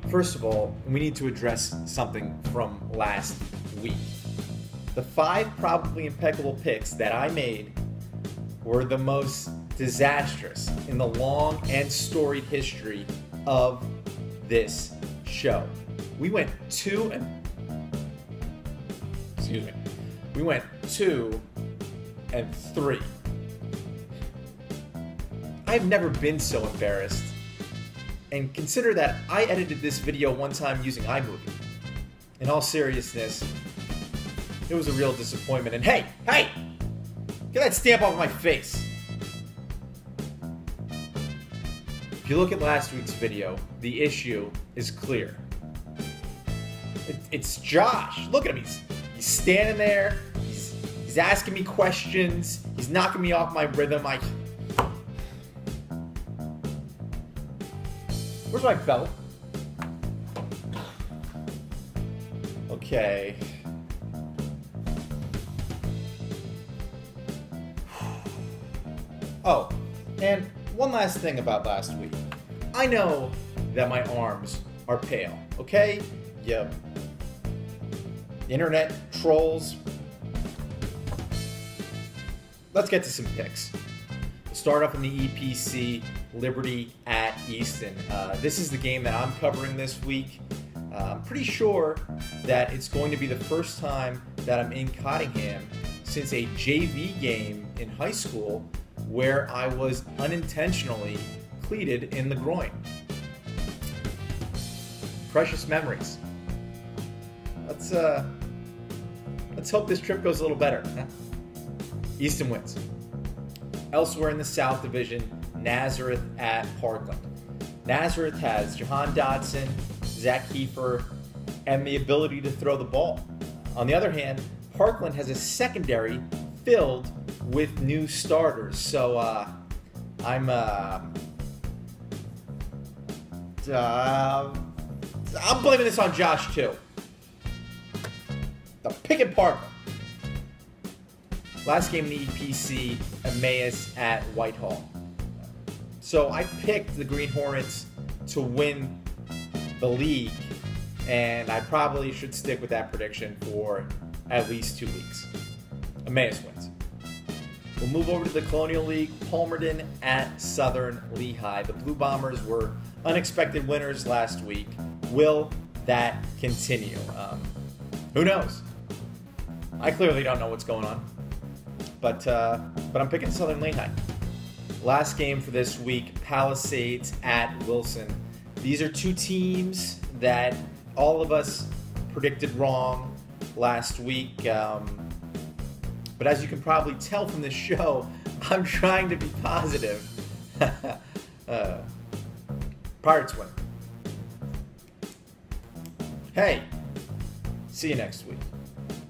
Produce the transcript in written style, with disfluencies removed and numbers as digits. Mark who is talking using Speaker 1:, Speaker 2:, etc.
Speaker 1: First of all, we need to address something from last week. The 5 probably impeccable picks that I made were the most disastrous in the long and storied history of this show. We went 2 and 3. I've never been so embarrassed. And consider that I edited this video one time using iMovie. In all seriousness, it was a real disappointment. And hey, get that stamp off my face. If you look at last week's video, the issue is clear. It's Josh. Look at him. He's standing there. He's asking me questions. He's knocking me off my rhythm. Where's my belt? Okay. Oh, and one last thing about last week. I know that my arms are pale, okay? Yeah. Internet trolls. Let's get to some picks. Start off in the EPC, Liberty at Easton. This is the game that I'm covering this week. I'm pretty sure that it's going to be the first time that I'm in Cottingham since a JV game in high school where I was unintentionally cleated in the groin. Precious memories. Let's hope this trip goes a little better. Easton wins. Elsewhere in the South Division, Nazareth at Parkland. Nazareth has Jahan Dodson, Zach Kiefer, and the ability to throw the ball. On the other hand, Parkland has a secondary filled with new starters. So I'm blaming this on Josh too. The pick and Parkland. Last game in the EPC, Emmaus at Whitehall. So I picked the Green Hornets to win the league, and I probably should stick with that prediction for at least 2 weeks. Emmaus wins. We'll move over to the Colonial League, Palmerton at Southern Lehigh. The Blue Bombers were unexpected winners last week. Will that continue? Who knows? I clearly don't know what's going on. But I'm picking Southern Lehigh. Last game for this week, Palisades at Wilson. These are 2 teams that all of us predicted wrong last week. But as you can probably tell from the show, I'm trying to be positive. Pirates win. Hey, see you next week.